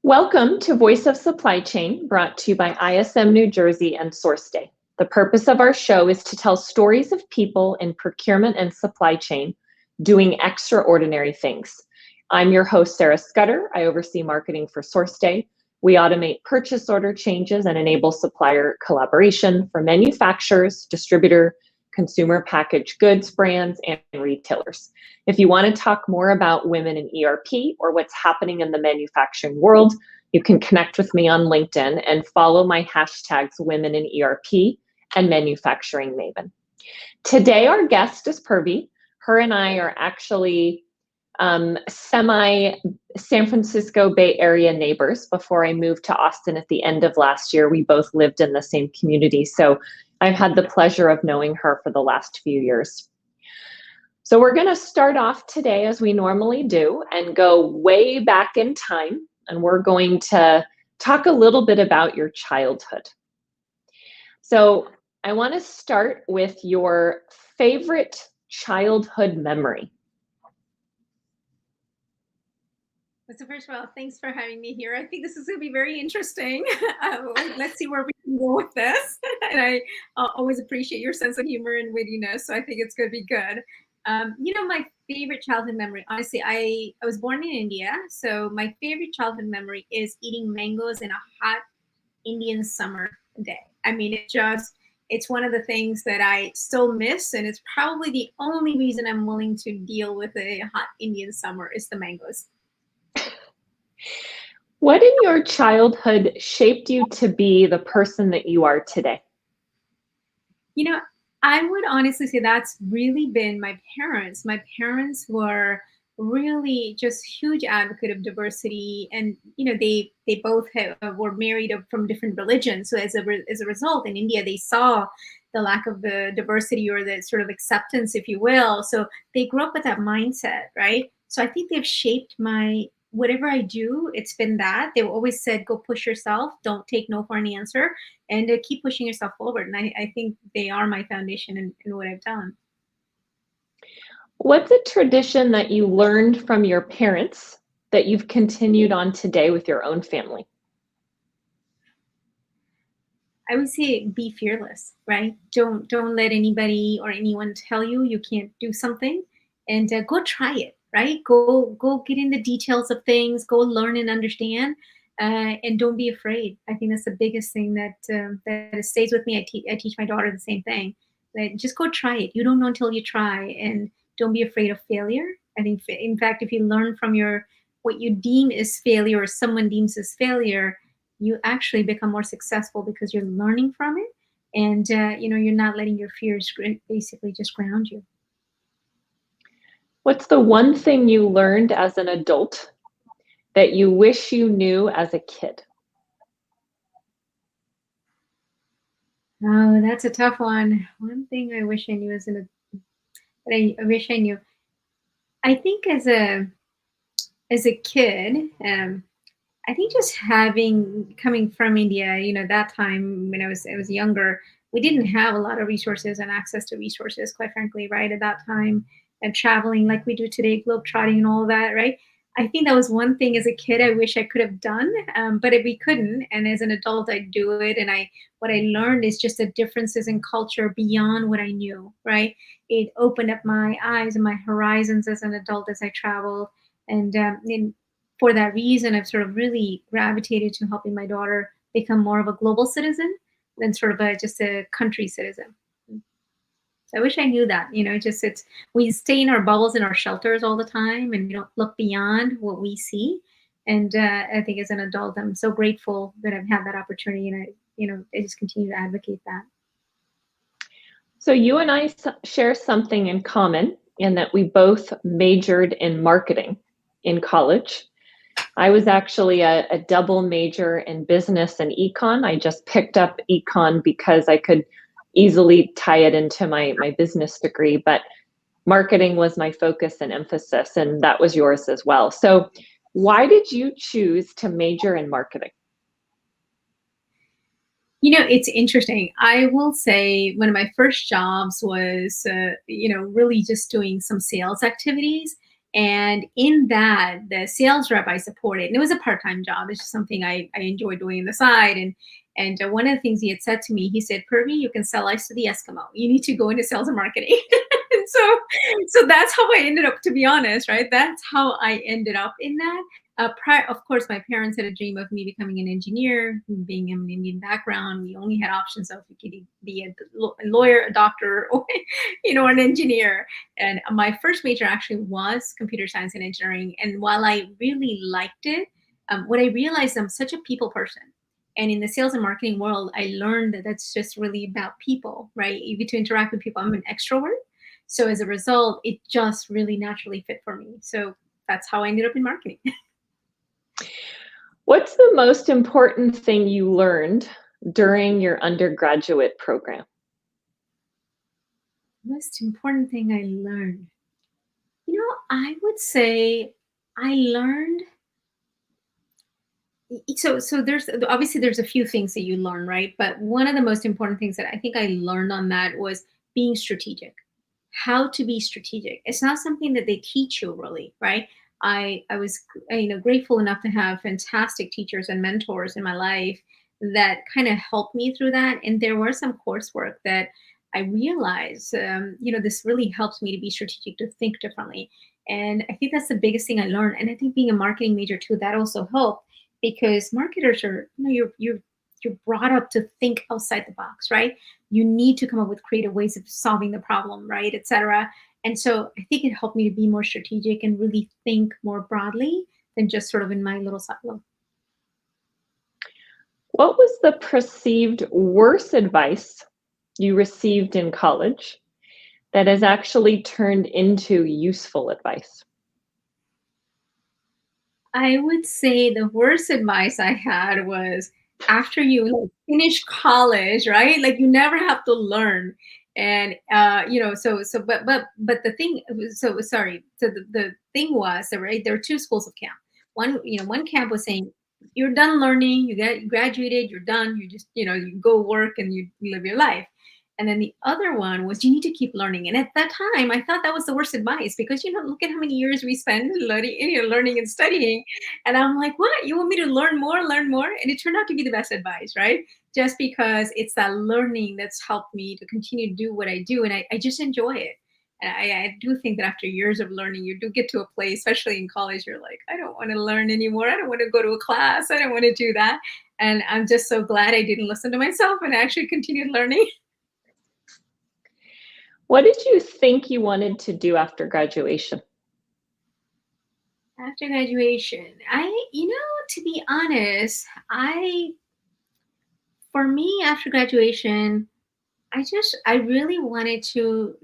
Welcome to Voice of Supply Chain, brought to you by ISM New Jersey and SourceDay. The purpose of our show is to tell stories of people in procurement and supply chain doing extraordinary things. I'm your host, Sarah Scudder. I oversee marketing for SourceDay. We automate purchase order changes and enable supplier collaboration for manufacturers, distributor, consumer packaged goods brands, and retailers. If you want to talk more about women in ERP or what's happening in the manufacturing world, you can connect with me on LinkedIn and follow my hashtags Women in ERP and Manufacturing Maven. Today, our guest is Purvee. Her and I are actually semi-San Francisco Bay Area neighbors. Before I moved to Austin at the end of last year, we both lived in the same community. So I've had the pleasure of knowing her for the last few years. So we're going to start off today as we normally do and go way back in time. And we're going to talk a little bit about your childhood. So I want to start with your favorite childhood memory. So first of all, thanks for having me here. I think this is going to be very interesting. Let's see where we can go with this. And I always appreciate your sense of humor and wittiness, so I think it's going to be good. My favorite childhood memory, honestly, I was born in India, so my favorite childhood memory is eating mangoes in a hot Indian summer day. I mean, it's one of the things that I still miss, and it's probably the only reason I'm willing to deal with a hot Indian summer is the mangoes. What in your childhood shaped you to be the person that you are today? I would honestly say that's really been my parents. My parents were really just huge advocate of diversity, and they both were married from different religions. So as a result, in India, they saw the lack of the diversity or the sort of acceptance, if you will. So they grew up with that mindset, right? So I think they've shaped whatever I do, it's been that. They've always said, go push yourself, don't take no for an answer, and keep pushing yourself forward. And I think they are my foundation in what I've done. What's a tradition that you learned from your parents that you've continued on today with your own family? I would say be fearless, right? Don't let anybody or anyone tell you can't do something, and go try it, right? Go get in the details of things, go learn and understand, and don't be afraid. I think that's the biggest thing that stays with me. I teach my daughter the same thing. That just go try it. You don't know until you try, and don't be afraid of failure. I think, in fact, if you learn from what you deem is failure or someone deems as failure, you actually become more successful because you're learning from it, and you're not letting your fears basically just ground you. What's the one thing you learned as an adult that you wish you knew as a kid? Oh, that's a tough one. One thing I wish I knew I wish I knew. I think as a kid, I think just coming from India, that time when I was younger, we didn't have a lot of resources and access to resources, quite frankly, right at that time, and traveling like we do today, globetrotting and all that, right? I think that was one thing as a kid I wish I could have done, but if we couldn't, and as an adult I do it, and what I learned is just the differences in culture beyond what I knew, right? It opened up my eyes and my horizons as an adult as I traveled, and for that reason, I've sort of really gravitated to helping my daughter become more of a global citizen than sort of just a country citizen. So I wish I knew that. We stay in our bubbles and our shelters all the time, and we don't look beyond what we see. And I think as an adult, I'm so grateful that I've had that opportunity, and I just continue to advocate that. So you and I share something in common in that we both majored in marketing in college. I was actually a double major in business and econ. I just picked up econ because I could easily tie it into my business degree, but marketing was my focus and emphasis, and that was yours as well. So why did you choose to major in marketing? It's interesting. I will say one of my first jobs was, really just doing some sales activities. And in that, the sales rep I supported, and it was a part-time job. It's just something I enjoy doing on the side. And one of the things he had said to me, he said, Purvee, you can sell ice to the Eskimo. You need to go into sales and marketing. And so that's how I ended up, to be honest, right? That's how I ended up in that. Of course, my parents had a dream of me becoming an engineer. Being in an Indian background, we only had options of you could be a lawyer, a doctor, or an engineer. And my first major actually was computer science and engineering. And while I really liked it, what I realized, I'm such a people person. And in the sales and marketing world, I learned that that's just really about people, right? You get to interact with people. I'm an extrovert. So as a result, it just really naturally fit for me. So that's how I ended up in marketing. What's the most important thing you learned during your undergraduate program? Most important thing I learned. I would say I learned. So there's a few things that you learn, right? But one of the most important things that I think I learned on that was being strategic. How to be strategic. It's not something that they teach you really, right? I was grateful enough to have fantastic teachers and mentors in my life that kind of helped me through that. And there were some coursework that I realized, this really helps me to be strategic, to think differently. And I think that's the biggest thing I learned. And I think being a marketing major too, that also helped, because marketers are, you're brought up to think outside the box, right? You need to come up with creative ways of solving the problem, right, etc. And so I think it helped me to be more strategic and really think more broadly than just sort of in my little silo. What was the perceived worst advice you received in college that has actually turned into useful advice? I would say the worst advice I had was, after you finish college, right? Like, you never have to learn. And but the thing, so sorry. So the thing was that, right, there were two schools of camp. One camp was saying, you're done learning, you graduated, you're done, you just, you go work and you live your life. And then the other one was, you need to keep learning. And at that time, I thought that was the worst advice, because, look at how many years we spend learning and studying. And I'm like, what? You want me to learn more, learn more? And it turned out to be the best advice, right? Just because it's that learning that's helped me to continue to do what I do. And I just enjoy it. And I do think that after years of learning, you do get to a place, especially in college, you're like, I don't want to learn anymore. I don't want to go to a class. I don't want to do that. And I'm just so glad I didn't listen to myself and actually continued learning. What did you think you wanted to do after graduation? After graduation, to be honest, for me, after graduation, I really wanted to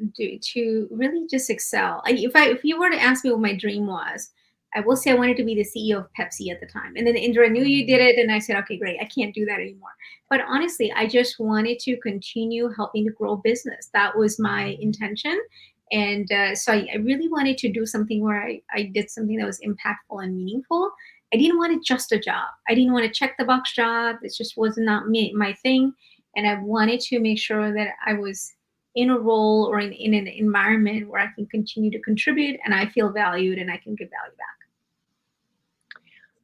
really just excel. If you were to ask me what my dream was, I will say I wanted to be the CEO of Pepsi at the time. And then Indra, I knew you did it, and I said, okay, great, I can't do that anymore. But honestly, I just wanted to continue helping to grow business. That was my intention. And so I really wanted to do something where I did something that was impactful and meaningful. I didn't want it just a job. I didn't want to check the box job. It just was not my thing. And I wanted to make sure that I was in a role or in an environment where I can continue to contribute and I feel valued and I can give value back.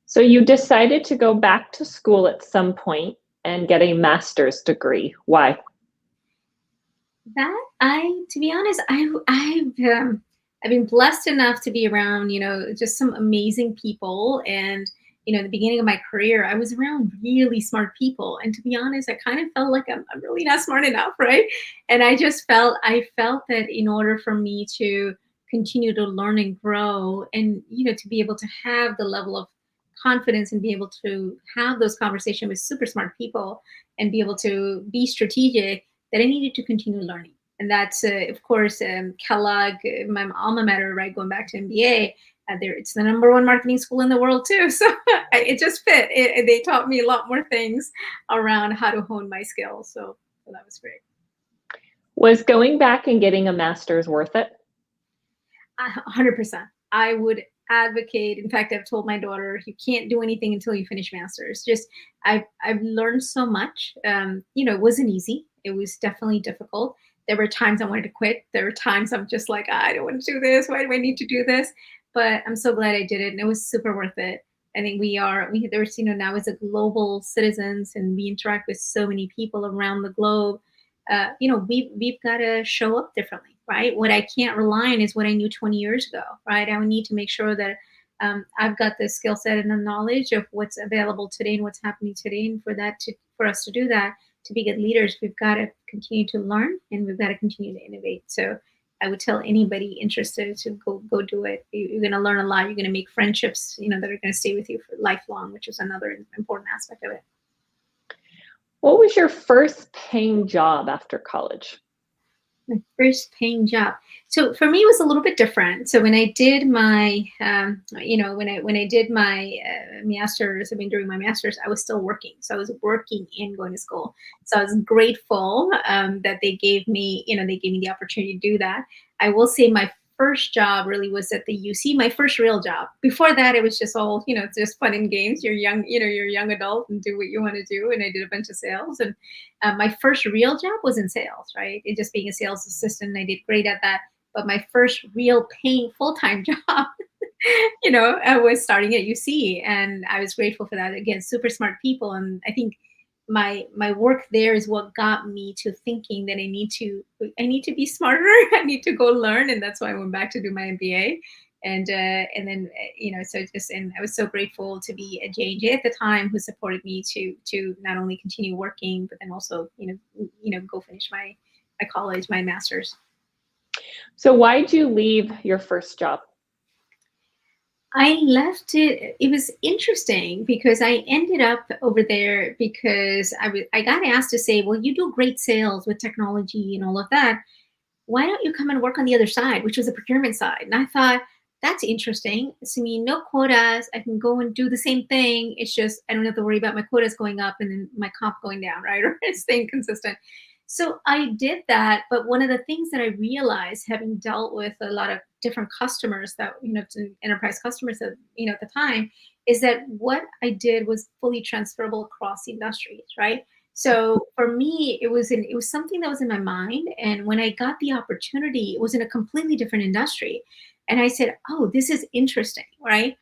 So you decided to go back to school at some point and get a master's degree. Why? To be honest, I've been blessed enough to be around, just some amazing people. And, in the beginning of my career, I was around really smart people. And to be honest, I kind of felt like I'm really not smart enough, right? And I felt that in order for me to continue to learn and grow and, to be able to have the level of confidence and be able to have those conversations with super smart people and be able to be strategic, that I needed to continue learning. And that's, of course, Kellogg, my alma mater, right, going back to MBA. It's the #1 marketing school in the world too. So it just fit. They taught me a lot more things around how to hone my skills. So that was great. Was going back and getting a master's worth it? 100%. I would advocate. In fact, I've told my daughter, you can't do anything until you finish master's. Just I've learned so much. It wasn't easy. It was definitely difficult. There were times I wanted to quit. There were times I'm just like, I don't want to do this. Why do I need to do this? but I'm so glad I did it, and it was super worth it. I think there's, now as a global citizens, and we interact with so many people around the globe. We've got to show up differently, right? What I can't rely on is what I knew 20 years ago, right? I would need to make sure that I've got the skill set and the knowledge of what's available today and what's happening today, and for us to do that, to be good leaders, we've got to continue to learn, and we've got to continue to innovate. So I would tell anybody interested to go do it. You're going to learn a lot. You're going to make friendships, that are going to stay with you for lifelong, which is another important aspect of it. What was your first paying job after college? My first paying job. So for me, it was a little bit different. So when I did my, when I did my master's, during my master's, I was still working. So I was working and going to school. So I was grateful that they gave me the opportunity to do that. I will say my first job really was at the UC, my first real job. Before that, it was just all, just fun and games. You're young, you're a young adult and do what you want to do. And I did a bunch of sales. And my first real job was in sales, right? It just being a sales assistant. I did great at that. But my first real paying full-time job, I was starting at UC. And I was grateful for that. Again, super smart people. And I think my work there is what got me to thinking that I need to be smarter. I need to go learn, and that's why I went back to do my MBA. And then and I was so grateful to be at J&J at the time, who supported me to not only continue working, but then also go finish my college, my master's. So why'd you leave your first job? I left it. It was interesting because I ended up over there because I got asked to say, well, you do great sales with technology and all of that. Why don't you come and work on the other side, which was the procurement side? And I thought, that's interesting. It's no quotas. I can go and do the same thing. It's just I don't have to worry about my quotas going up and then my comp going down, right? Or staying consistent. So I did that. But one of the things that I realized, having dealt with a lot of different customers that, enterprise customers that, at the time, is that what I did was fully transferable across industries, right? So for me, it was something that was in my mind. And when I got the opportunity, it was in a completely different industry. And I said, oh, this is interesting, right?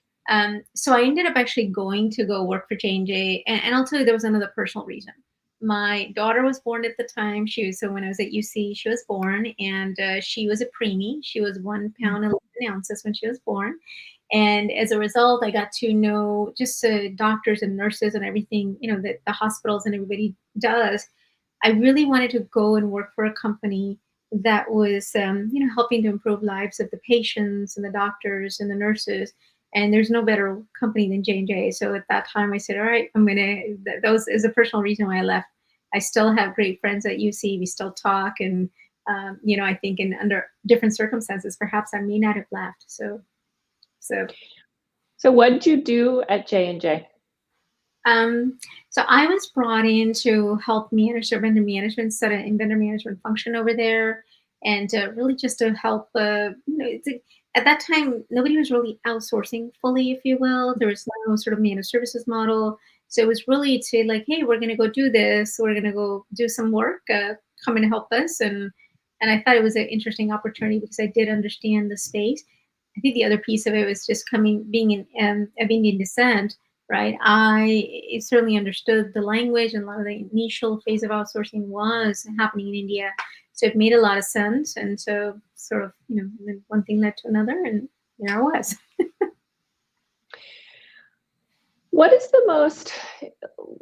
So I ended up actually going to go work for J&J. And I'll tell you, there was another personal reason. My daughter was born at the time. So when I was at UC, she was born, and she was a preemie. She was 1 pound 11 ounces when she was born. And as a result, I got to know just doctors and nurses and everything, that the hospitals and everybody does. I really wanted to go and work for a company that was, helping to improve lives of the patients and the doctors and the nurses. And there's no better company than J&J. So at that time, I said, all right, that was a personal reason why I left. I still have great friends at UC. We still talk. And, I think under different circumstances, perhaps I may not have left. So what did you do at J&J? So I was brought in to help manage their vendor management, set a vendor management function over there, and really just to help. At that time, nobody was really outsourcing fully, if you will. There was no sort of managed services model. So it was really to like, hey, we're going to go do this. We're going to go do some work. Come and help us. And I thought it was an interesting opportunity because I did understand the space. I think the other piece of it was just being in dissent, right? I certainly understood the language, and a lot of the initial phase of outsourcing was happening in India. So it made a lot of sense. And so sort of, one thing led to another, and there I was. What is the most,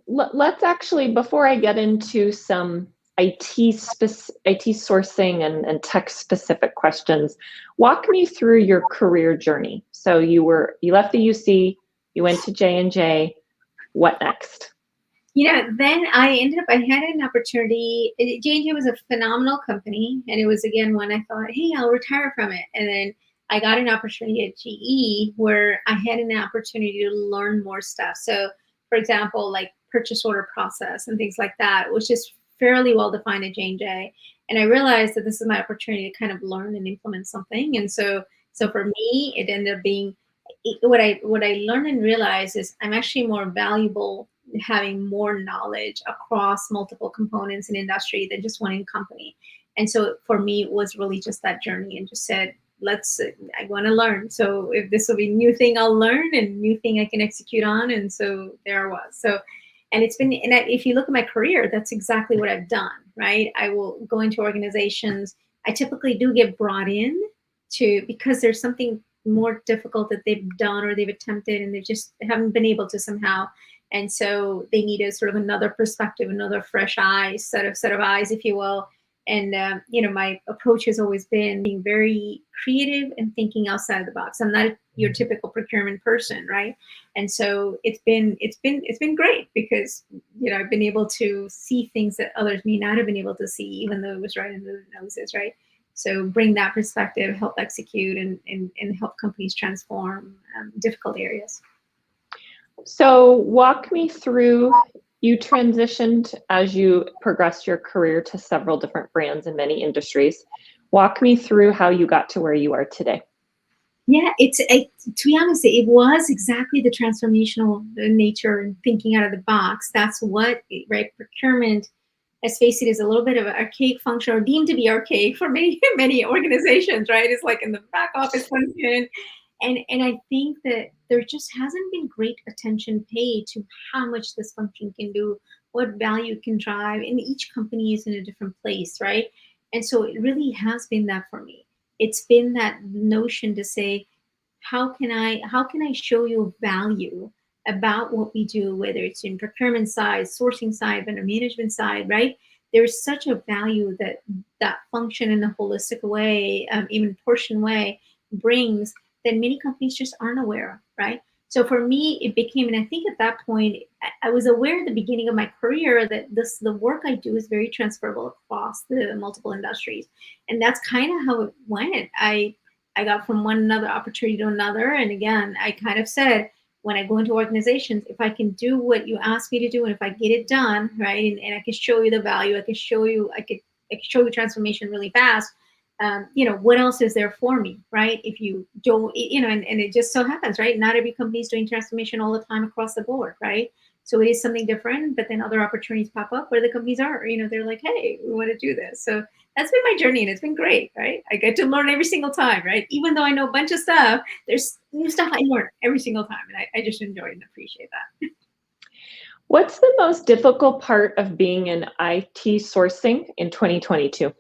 let's actually, before I get into some IT sourcing and tech specific questions, walk me through your career journey. So you left the UC, you went to J&J. What next? Then I had an opportunity. J&J was a phenomenal company. And it was, again, when I thought, hey, I'll retire from it. And then I got an opportunity at GE where I had an opportunity to learn more stuff. So, for example, like purchase order process and things like that, which is fairly well defined at J&J. And I realized that this is my opportunity to kind of learn and implement something. And so for me, it ended up being what I learned and realized is I'm actually more valuable having more knowledge across multiple components in industry than just one in company. And so for me, it was really just that journey, and just said, I want to learn. So if this will be a new thing, I'll learn, and new thing I can execute on. And so there I was. So, and it's been, and if you look at my career, that's exactly what I've done, right? I will go into organizations. I typically do get brought in to, because there's something more difficult that they've done or they've attempted, and they just haven't been able to somehow. And so they need a sort of another perspective, another fresh eyes, set of eyes, if you will. And my approach has always been being very creative and thinking outside the box. I'm not your typical procurement person, right? And so it's been great, because I've been able to see things that others may not have been able to see, even though it was right under their noses, right? So bring that perspective, help execute, and help companies transform difficult areas. So walk me through, you transitioned as you progressed your career to several different brands in many industries. Walk me through how you got to where you are today. Yeah, to be honest, it was exactly the transformational nature and thinking out of the box. That's what, right? Procurement, let's face it, is a little bit of an archaic function, or deemed to be archaic for many, many organizations, right? It's like in the back office function. And I think that there just hasn't been great attention paid to how much this function can do, what value it can drive, and each company is in a different place, right? And so it really has been that for me. It's been that notion to say, how can I show you value about what we do, whether it's in procurement side, sourcing side, vendor management side, right? There's such a value that function in a holistic way, even portion way, brings, that many companies just aren't aware of, right? So for me, it became, and I think at that point, I was aware at the beginning of my career that the work I do is very transferable across the multiple industries, and that's kind of how it went. I got from one another opportunity to another, and again, I kind of said, when I go into organizations, if I can do what you ask me to do, and if I get it done, right, and I can show you the value, I can show you transformation really fast. What else is there for me, right? If you don't, and it just so happens, right? Not every company is doing transformation all the time across the board, right? So it is something different, but then other opportunities pop up where the companies are, they're like, hey, we want to do this. So that's been my journey, and it's been great, right? I get to learn every single time, right? Even though I know a bunch of stuff, there's new stuff I learn every single time, and I just enjoy and appreciate that. What's the most difficult part of being in IT sourcing in 2022?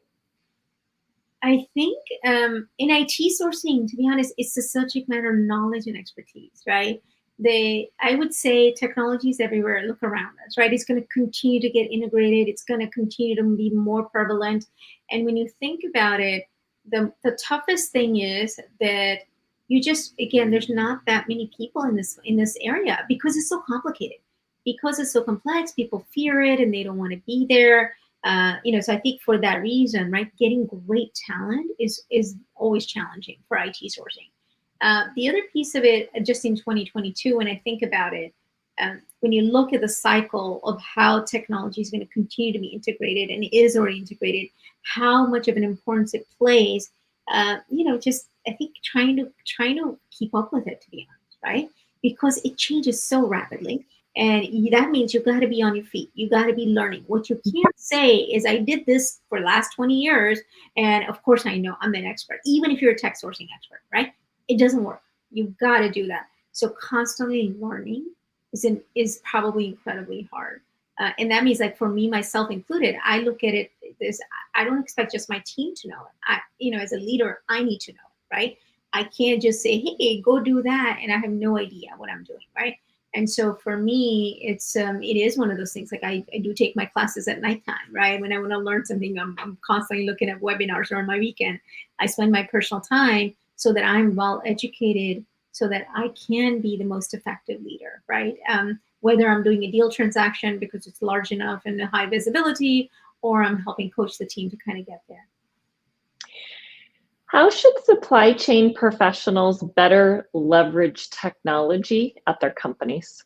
I think in IT sourcing, to be honest, it's the subject matter knowledge and expertise, right? I would say technology is everywhere. Look around us, right? It's going to continue to get integrated. It's going to continue to be more prevalent. And when you think about it, the toughest thing is that you just, again, there's not that many people in this area, because it's so complicated, because it's so complex. People fear it and they don't want to be there. So I think for that reason, right, getting great talent is always challenging for IT sourcing. The other piece of it, just in 2022, when I think about it, when you look at the cycle of how technology is going to continue to be integrated, and is already integrated, how much of an importance it plays, just I think trying to keep up with it, to be honest, right? Because it changes so rapidly. And that means you've got to be on your feet. You got to be learning. What you can't say is, I did this for the last 20 years, and of course I know I'm an expert, even if you're a tech sourcing expert, right? It doesn't work. You've got to do that. So constantly learning is probably incredibly hard. And that means, like, for me, myself included, I look at it this, I don't expect just my team to know it. As a leader, I need to know it, right? I can't just say, hey, go do that, and I have no idea what I'm doing, right? And so for me, it is one of those things. Like, I do take my classes at nighttime, right? When I want to learn something, I'm constantly looking at webinars, or on my weekend, I spend my personal time so that I'm well educated, so that I can be the most effective leader, right? Whether I'm doing a deal transaction because it's large enough and high visibility, or I'm helping coach the team to kind of get there. How should supply chain professionals better leverage technology at their companies?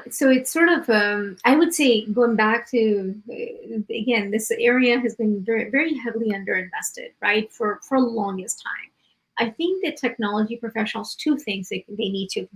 So it's sort of, I would say, going back to, again, this area has been very, very heavily underinvested, right, for the longest time. I think that technology professionals, two things they need to,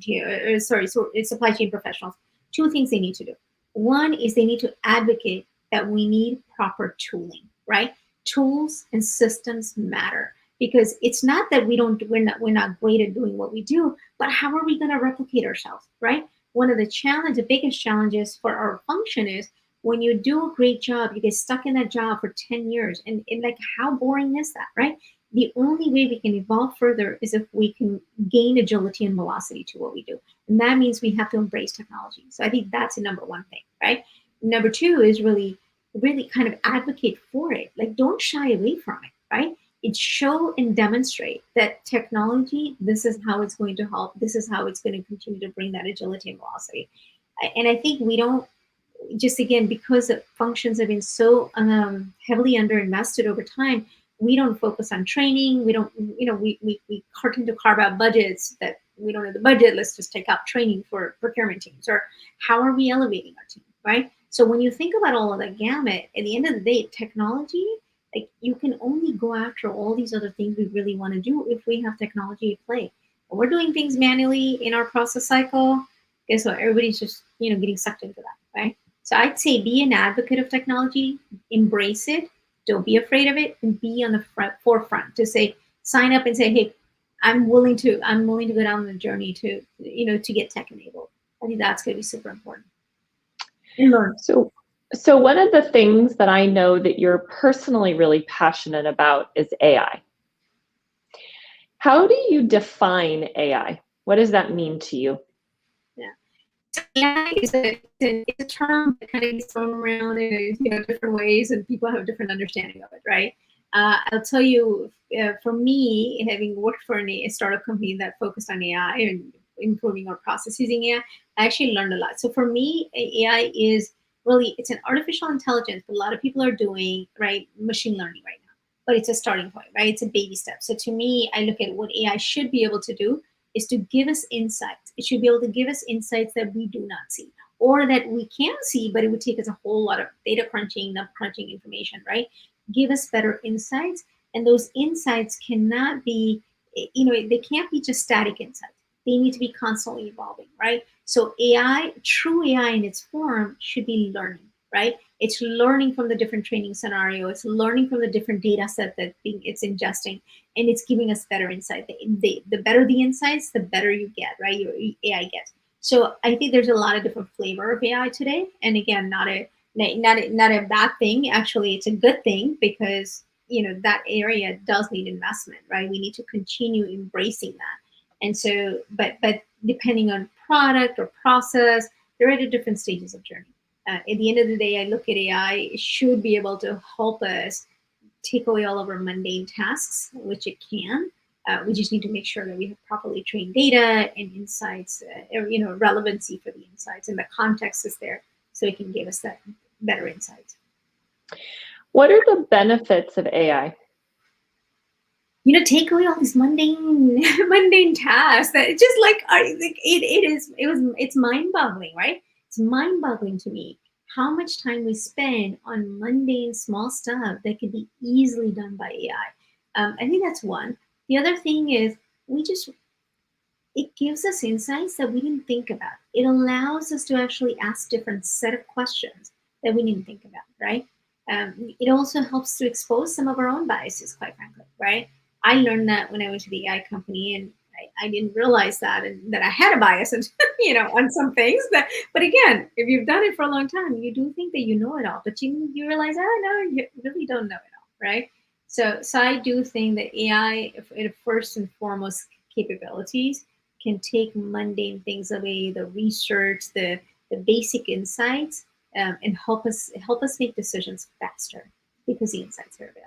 supply chain professionals, two things they need to do. One is they need to advocate that we need proper tooling, right? Tools and systems matter. because it's not that we're not great at doing what we do, but how are we going to replicate ourselves, right? One of the biggest challenges for our function is when you do a great job, you get stuck in that job for 10 years. And like, how boring is that, right? The only way we can evolve further is if we can gain agility and velocity to what we do. And that means we have to embrace technology. So I think that's the number one thing, right? Number two is really kind of advocate for it. Like, don't shy away from it, right? It show and demonstrate that technology, this is how it's going to help. This is how it's going to continue to bring that agility and velocity. And I think we don't, just again, because the functions have been so heavily underinvested over time, we don't focus on training. We don't, we tend to carve out budgets that we don't have the budget. Let's just take out training for procurement teams. Or how are we elevating our team, right? So when you think about all of that gamut, at the end of the day, technology, like, you can only go after all these other things we really want to do if we have technology at play. When we're doing things manually in our process cycle, guess what? Everybody's just, getting sucked into that, right? So I'd say be an advocate of technology, embrace it, don't be afraid of it, and be on the forefront to say, sign up and say, hey, I'm willing to go down the journey to, to get tech enabled. I think that's going to be super important. And learn. So one of the things that I know that you're personally really passionate about is AI. How do you define AI? What does that mean to you? Yeah. So AI is a term that kind of gets thrown around in different ways, and people have a different understanding of it, right? I'll tell you, for me, having worked for a startup company that focused on AI and improving our process using AI, I actually learned a lot. So for me, AI is really, it's an artificial intelligence, but a lot of people are doing, right, machine learning right now. But it's a starting point, right? It's a baby step. So to me, I look at what AI should be able to do is to give us insights. It should be able to give us insights that we do not see, or that we can see, but it would take us a whole lot of data crunching, number crunching information, right? Give us better insights. And those insights cannot be, they can't be just static insights. They need to be constantly evolving, right? So AI, true AI in its form, should be learning, right? It's learning from the different training scenario. It's learning from the different data set that it's ingesting, and it's giving us better insight. The better the insights, the better you get, right? Your AI gets. So I think there's a lot of different flavor of AI today, and again, not a bad thing. Actually, it's a good thing, because that area does need investment, right? We need to continue embracing that. And so, but depending on product or process, they're at different stages of journey. At the end of the day, I look at AI, it should be able to help us take away all of our mundane tasks, which it can. We just need to make sure that we have properly trained data and insights, relevancy for the insights, and the context is there, so it can give us that better insights. What are the benefits of AI? Take away all these mundane tasks that it's just like, it's mind-boggling, right? It's mind-boggling to me how much time we spend on mundane small stuff that can be easily done by AI. I think that's one. The other thing is it gives us insights that we didn't think about. It allows us to actually ask different set of questions that we didn't think about, right? It also helps to expose some of our own biases, quite frankly, right? I learned that when I went to the AI company, and I didn't realize that, and that I had a bias, and on some things. But again, if you've done it for a long time, you do think that you know it all, but you realize, oh no, you really don't know it all, right? So I do think that AI, first and foremost capabilities, can take mundane things away, the research, the basic insights, and help us make decisions faster because the insights are available.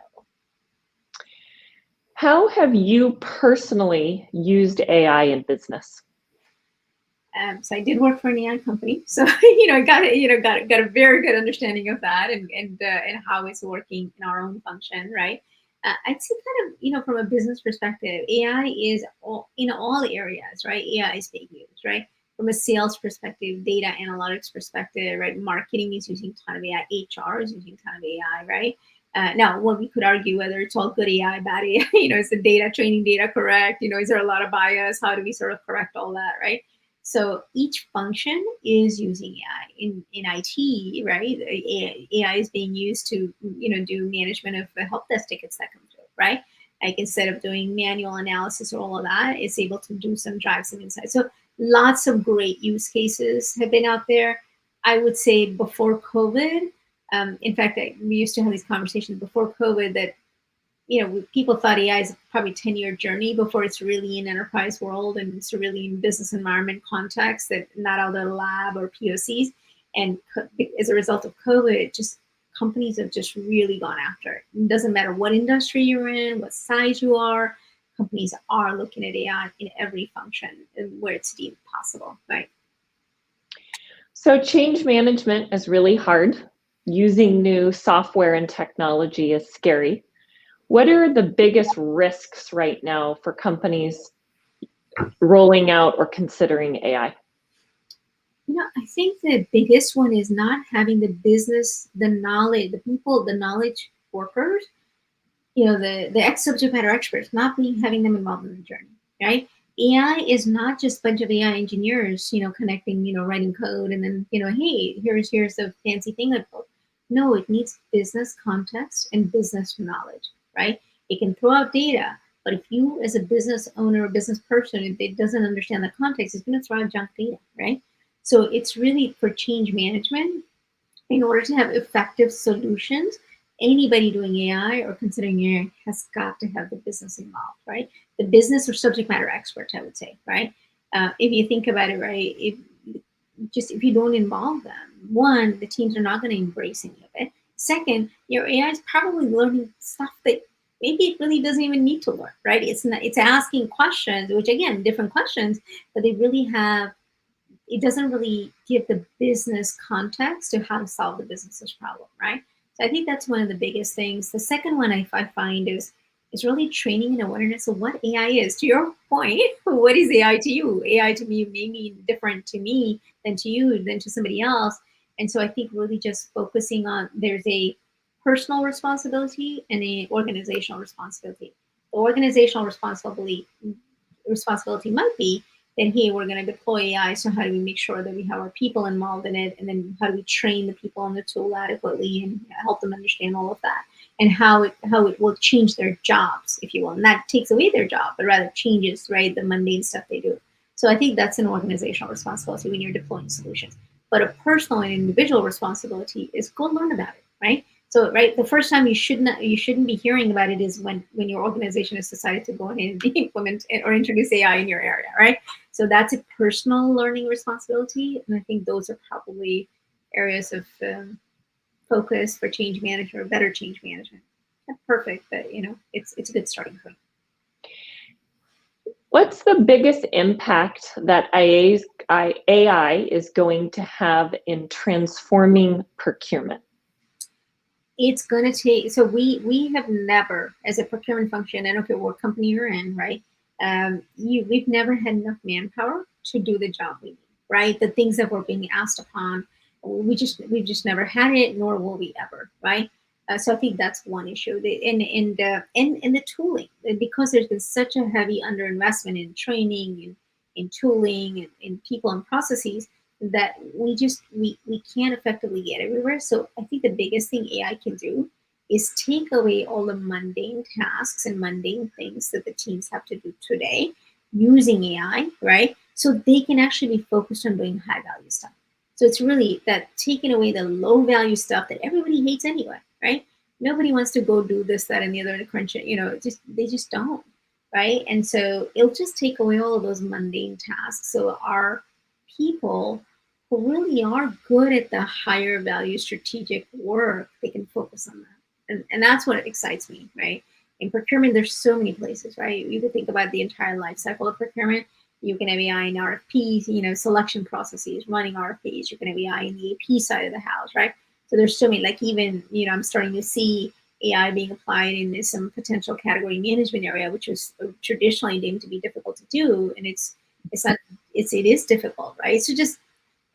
How have you personally used AI in business? So I did work for an AI company, so I got a very good understanding of that, and how it's working in our own function, right? I'd say kind of from a business perspective, AI is in all areas, right? AI is being used, right? From a sales perspective, data analytics perspective, right? Marketing is using a ton of AI, HR is using a ton of AI, right? Now, what we could argue whether it's all good AI, bad AI, is the training data correct? Is there a lot of bias? How do we sort of correct all that, right? So each function is using AI. In IT, right? AI is being used to do management of the help desk tickets that come through, right? Like instead of doing manual analysis or all of that, it's able to do some drive some insights. So lots of great use cases have been out there. I would say before COVID, in fact, we used to have these conversations before COVID that people thought AI is probably a 10-year journey before it's really in enterprise world and it's really in business environment context, that not out of the lab or POCs. And as a result of COVID, just companies have just really gone after it. It doesn't matter what industry you're in, what size you are, companies are looking at AI in every function where it's deemed possible, right? So change management is really hard. Using new software and technology is scary. What are the biggest risks right now for companies rolling out or considering AI? I think the biggest one is not having the business, the knowledge, the people, the knowledge workers, the subject matter experts, not having them involved in the journey, right? AI is not just a bunch of AI engineers, connecting, writing code and then, hey, here's a fancy thing I built. No, it needs business context and business knowledge, right? It can throw out data, but if you as a business owner or business person, if it doesn't understand the context, it's going to throw out junk data, right? So it's really for change management. In order to have effective solutions, anybody doing AI or considering AI has got to have the business involved, right? The business or subject matter expert, I would say, right? If you think about it, right, if you don't involve them, one, the teams are not going to embrace any of it. Second, your AI is probably learning stuff that maybe it really doesn't even need to learn, right? It's asking questions, which again, different questions, but they really have. It doesn't really give the business context to how to solve the business's problem, right? So I think that's one of the biggest things. The second one I find is really training and awareness of what AI is. To your point, what is AI to you? AI to me may be different to me than to you, than to somebody else. And so I think really just focusing on there's a personal responsibility and a organizational responsibility. The organizational responsibility might be then, hey, we're going to deploy AI. So how do we make sure that we have our people involved in it? And then how do we train the people on the tool adequately and help them understand all of that? And how it will change their jobs, if you will. And that takes away their job, but rather changes, right, the mundane stuff they do. So I think that's an organizational responsibility when you're deploying solutions. But a personal and individual responsibility is go learn about it, right? So, right, the first time you shouldn't be hearing about it is when your organization has decided to go ahead and implement or introduce AI in your area, right? So that's a personal learning responsibility, and I think those are probably areas of focus for change management or better change management. Not perfect, but it's a good starting point. What's the biggest impact that AI is going to have in transforming procurement? It's going to take, so we have never, as a procurement function, I don't care what company you're in, right? We've never had enough manpower to do the job we need, right? The things that we're being asked upon, we've just never had it, nor will we ever, right? So I think that's one issue. And the tooling, because there's been such a heavy underinvestment in training and in tooling and in people and processes, that we can't effectively get everywhere. So I think the biggest thing AI can do is take away all the mundane tasks and mundane things that the teams have to do today using AI, right? So they can actually be focused on doing high value stuff. So it's really that taking away the low value stuff that everybody hates anyway, right? Nobody wants to go do this, that, and the other in a crunch, they just don't, right? And so it'll just take away all of those mundane tasks. So our people who really are good at the higher value strategic work, they can focus on that. And that's what excites me, right? In procurement, there's so many places, right? You could think about the entire life cycle of procurement. You can have AI in RFPs, selection processes, running RFPs. You can have AI in the AP side of the house, right? So there's so many, like even, I'm starting to see AI being applied in some potential category management area, which was traditionally deemed to be difficult to do. And it is difficult, right? So just,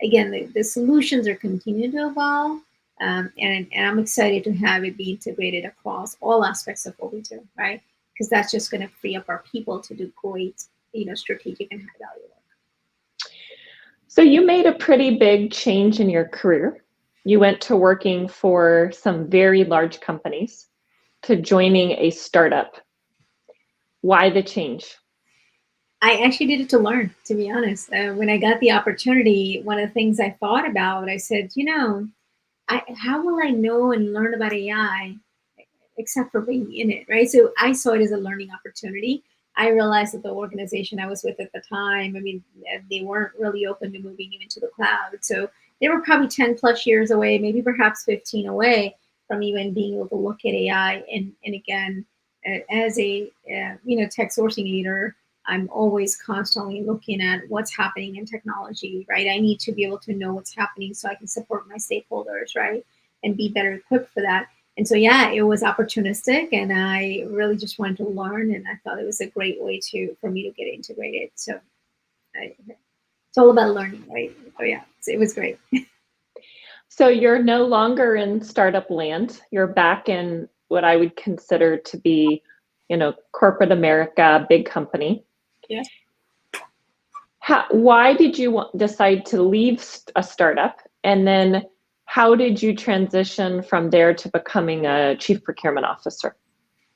again, the solutions are continuing to evolve, and I'm excited to have it be integrated across all aspects of what we do, right? Because that's just going to free up our people to do great, strategic and high value work. So you made a pretty big change in your career. You went to working for some very large companies to joining a startup. Why the change? I actually did it to learn, to be honest. When I got the opportunity, one of the things I thought about, I said, how will I know and learn about AI except for being in it, right? So I saw it as a learning opportunity. I realized that the organization I was with at the time, I mean, they weren't really open to moving even to the cloud. So they were probably 10 plus years away, maybe perhaps 15 away from even being able to look at AI. And again, as a tech sourcing leader, I'm always constantly looking at what's happening in technology, right? I need to be able to know what's happening so I can support my stakeholders, right? And be better equipped for that. And so, yeah, it was opportunistic, and I really just wanted to learn, and I thought it was a great way for me to get integrated. So it's all about learning, right? So yeah, it was great. So you're no longer in startup land. You're back in what I would consider to be, corporate America, big company. Yeah. Why did you decide to leave a startup? And then how did you transition from there to becoming a chief procurement officer?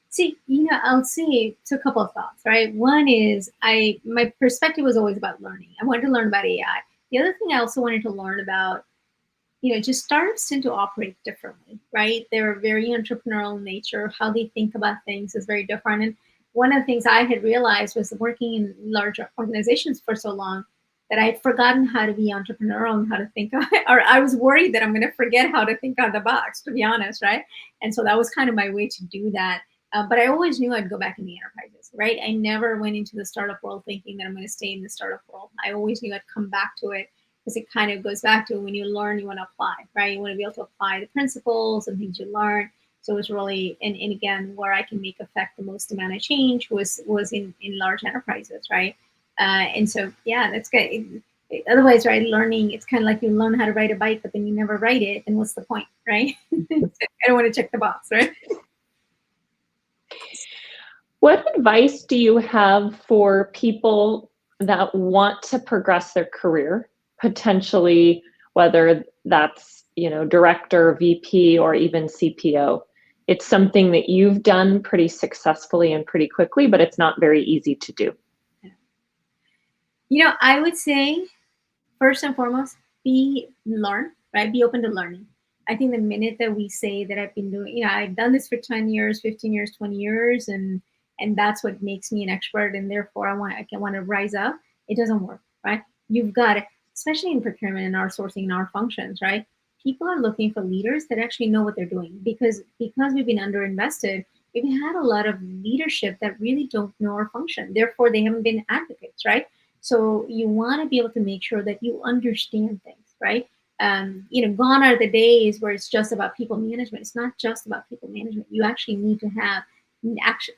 See, I'll say it's a couple of thoughts, right? One is my perspective was always about learning. I wanted to learn about AI. The other thing I also wanted to learn about, just startups tend to operate differently, right? They're very entrepreneurial in nature. How they think about things is very different. And one of the things I had realized was working in large organizations for so long that I'd forgotten how to be entrepreneurial and how to think, or I was worried that I'm going to forget how to think out of the box, to be honest, right? And so that was kind of my way to do that. But I always knew I'd go back in the enterprises, right? I never went into the startup world thinking that I'm going to stay in the startup world. I always knew I'd come back to it, because it kind of goes back to when you learn, you want to apply, right? You want to be able to apply the principles and things you learn. So it was really, and again, where I can make affect the most amount of change was in large enterprises, right? And so, yeah, that's good. Otherwise, right, learning, it's kind of like you learn how to ride a bike, but then you never ride it. And what's the point, right? I don't want to check the box, right? What advice do you have for people that want to progress their career, potentially, whether that's, director, VP, or even CPO? It's something that you've done pretty successfully and pretty quickly, but it's not very easy to do. I would say, first and foremost, learn, right? Be open to learning. I think the minute that we say that I've been doing, I've done this for 10 years, 15 years, 20 years, and that's what makes me an expert, and therefore I want to rise up. It doesn't work, right? You've got to, especially in procurement and our sourcing and our functions, right? People are looking for leaders that actually know what they're doing, because we've been underinvested. We've had a lot of leadership that really don't know our function. Therefore, they haven't been advocates, right? So you want to be able to make sure that you understand things, right? Gone are the days where it's just about people management. It's not just about people management. You actually need to have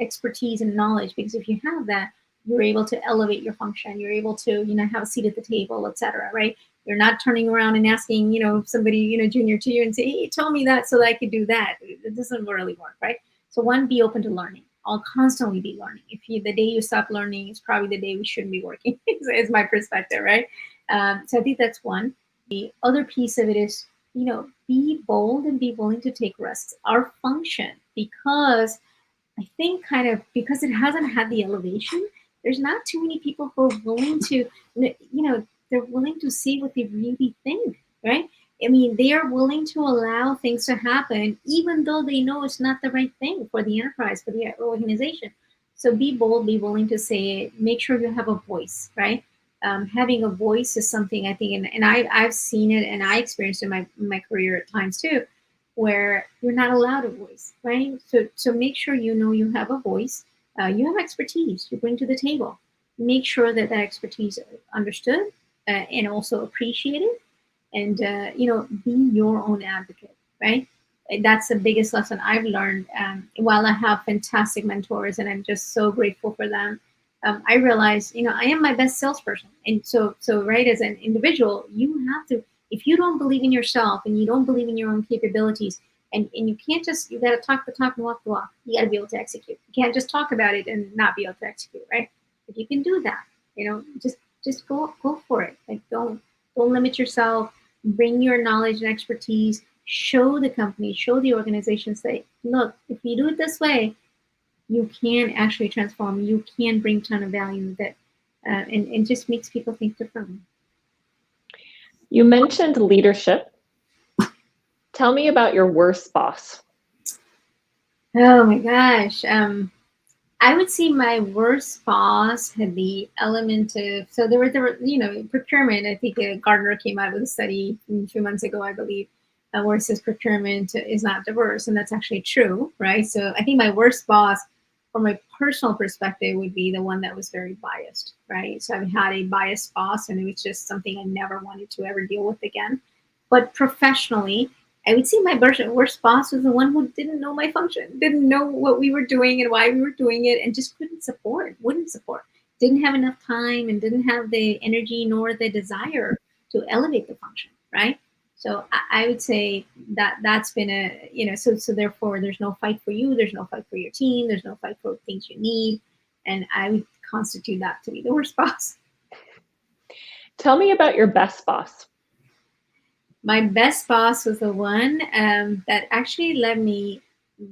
expertise and knowledge, because if you have that, you're able to elevate your function. You're able to, have a seat at the table, etc. Right? You're not turning around and asking, somebody, junior to you and say, hey, tell me that so that I could do that. It doesn't really work, right? So one, be open to learning. I'll constantly be learning. The day you stop learning is probably the day we shouldn't be working. Is my perspective, right? So I think that's one. The other piece of it is, be bold and be willing to take risks. Our function, because I think because it hasn't had the elevation, there's not too many people who are willing to, they're willing to see what they really think, right? I mean, they are willing to allow things to happen, even though they know it's not the right thing for the enterprise, for the organization. So be bold, be willing to say it, make sure you have a voice, right? Having a voice is something I think, and I've seen it and I experienced it in my career at times too, where you're not allowed a voice, right? So make sure you have a voice. You have expertise you bring to the table. Make sure that expertise is understood and also appreciated, and be your own advocate, right? And that's the biggest lesson I've learned. While I have fantastic mentors and I'm just so grateful for them, I realize I am my best salesperson. And so right, as an individual, you have to, if you don't believe in yourself and you don't believe in your own capabilities, and you can't just, you got to talk the talk and walk the walk. You got to be able to execute. You can't just talk about it and not be able to execute, right? If you can do that, just go for it. Like don't limit yourself. Bring your knowledge and expertise. Show the company, show the organization. Say, look, if you do it this way, you can actually transform. You can bring ton of value that, and just makes people think differently. You mentioned leadership. Tell me about your worst boss. Oh my gosh. I would say my worst boss had the element of, so there were procurement. I think Gardner came out with a study a few months ago, I believe, where it says procurement is not diverse, and that's actually true, right? So I think my worst boss, from a personal perspective, would be the one that was very biased, right? So I've had a biased boss, and it was just something I never wanted to ever deal with again. But professionally, I would say my worst boss was the one who didn't know my function, didn't know what we were doing and why we were doing it, and just wouldn't support, didn't have enough time, and didn't have the energy nor the desire to elevate the function, right? So I would say that that's been a, so therefore there's no fight for you, there's no fight for your team, there's no fight for things you need. And I would constitute that to be the worst boss. Tell me about your best boss. My best boss was the one that actually let me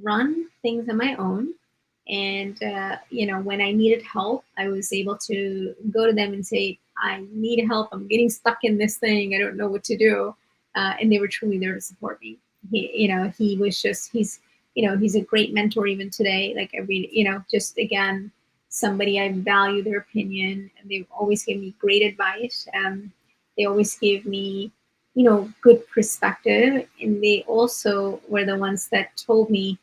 run things on my own. And, when I needed help, I was able to go to them and say, I need help. I'm getting stuck in this thing. I don't know what to do. And they were truly there to support me. He was just, he's a great mentor even today. Like just again, somebody I value their opinion. And they always give me great advice. They always give me good perspective. And they also were the ones that told me,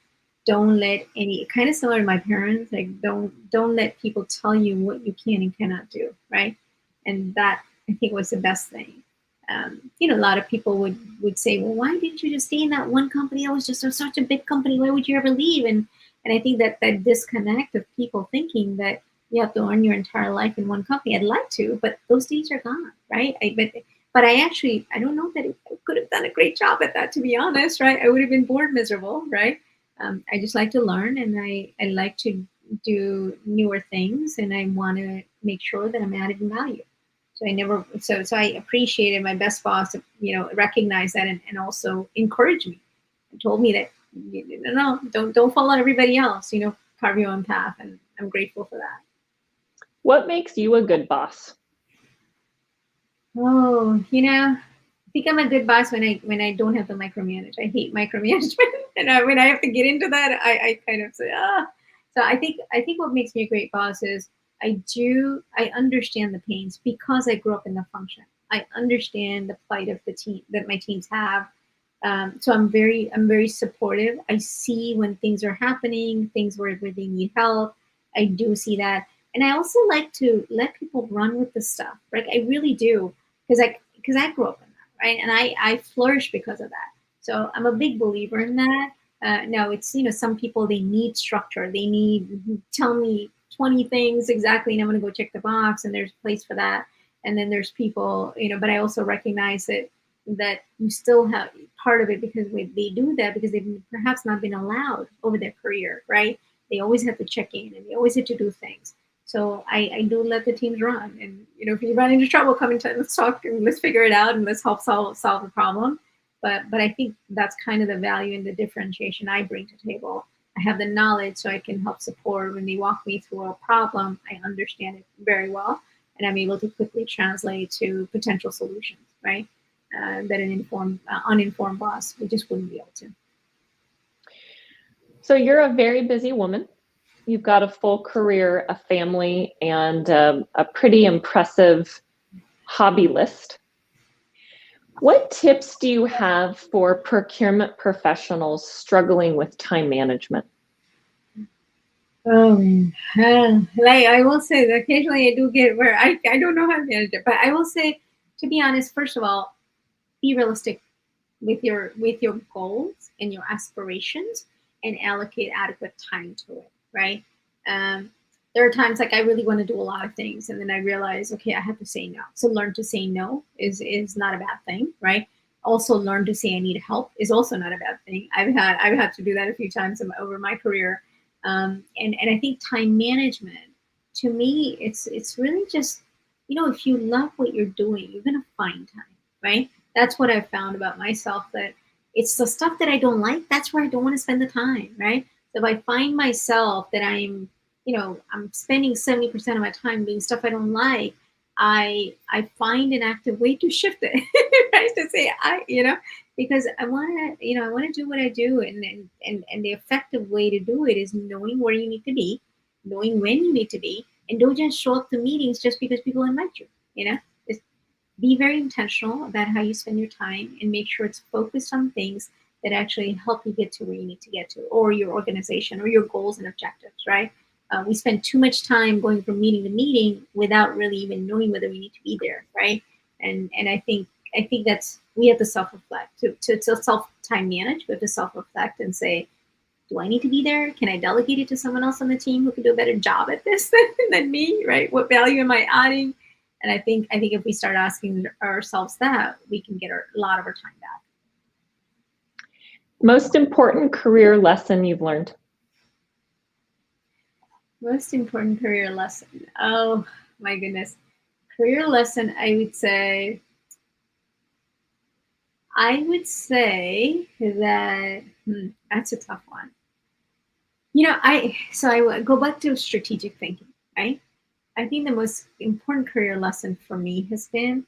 don't let any, kind of similar to my parents, like don't let people tell you what you can and cannot do, right? And that, I think, was the best thing. A lot of people would say, well, why didn't you just stay in that one company? That was just such a big company. Why would you ever leave? And I think that disconnect of people thinking that you have to earn your entire life in one company. I'd like to, but those days are gone, right? But I don't know that I could have done a great job at that, to be honest, right? I would have been bored miserable, right? I just like to learn, and I like to do newer things, and I want to make sure that I'm adding value. So I appreciated my best boss, recognize that, and also encouraged me and told me that, no, don't follow everybody else, carve your own path. And I'm grateful for that. What makes you a good boss? Oh, I think I'm a good boss when I don't have to micromanage. I hate micromanagement, and when I have to get into that, I kind of say ah. So I think what makes me a great boss is I understand the pains because I grew up in the function. I understand the plight of the team that my teams have. So I'm very supportive. I see when things are happening, things where they need help. I do see that, and I also like to let people run with the stuff. Right, I really do, because I grew up in that, right, and I flourish because of that. So I'm a big believer in that. No, it's some people, they need structure. They need, tell me 20 things exactly, and I'm going to go check the box, and there's a place for that. And then there's people, but I also recognize that you still have part of it because they do that because they've perhaps not been allowed over their career, right? They always have to check in, and they always have to do things. So I do let the teams run. And, if you run into trouble, come in, let's talk, and let's figure it out, and let's help solve the problem. But I think that's kind of the value and the differentiation I bring to the table. I have the knowledge, so I can help support. When they walk me through a problem, I understand it very well, and I'm able to quickly translate to potential solutions, right? That an uninformed boss we just wouldn't be able to. So you're a very busy woman. You've got a full career, a family, and a pretty impressive hobby list. What tips do you have for procurement professionals struggling with time management? Oh man, like I will say that occasionally I do get where I don't know how to manage it, but I will say, to be honest, first of all, be realistic with your goals and your aspirations, and allocate adequate time to it, right? There are times like I really want to do a lot of things, and then I realize, okay, I have to say no. So learn to say no is not a bad thing, right? Also learn to say I need help is also not a bad thing. I've had to do that a few times over my career. And I think time management, to me, it's really just, if you love what you're doing, you're gonna find time, right? That's what I've found about myself, that it's the stuff that I don't like, that's where I don't want to spend the time, right? So if I find myself that I'm spending 70% of my time doing stuff I don't like, I find an active way to shift it, right? To say because I want to do what I do, and the effective way to do it is knowing where you need to be, knowing when you need to be, and don't just show up to meetings just because people invite you. Just be very intentional about how you spend your time and make sure it's focused on things that actually help you get to where you need to get to, or your organization, or your goals and objectives, right? We spend too much time going from meeting to meeting without really even knowing whether we need to be there, right? And I think that's, we have to self-reflect, to self-time manage. We have to self-reflect and say, do I need to be there? Can I delegate it to someone else on the team who can do a better job at this than me, right? What value am I adding? And I think if we start asking ourselves that, we can get a lot of our time back. Most important career lesson you've learned? Most important career lesson. Oh my goodness. Career lesson, I would say that that's a tough one. I go back to strategic thinking, right? I think the most important career lesson for me has been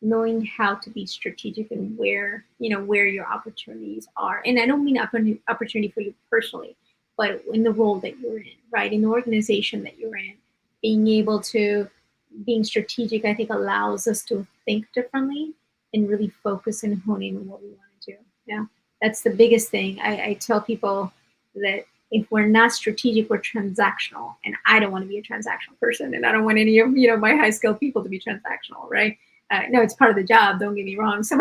knowing how to be strategic and where your opportunities are. And I don't mean opportunity for you personally, but in the role that you're in, right? In the organization that you're in, being strategic, I think allows us to think differently and really focus and hone in on what we want to do. Yeah, that's the biggest thing. I tell people that if we're not strategic, we're transactional, and I don't want to be a transactional person, and I don't want any of my high skilled people to be transactional, right? No, it's part of the job. Don't get me wrong. So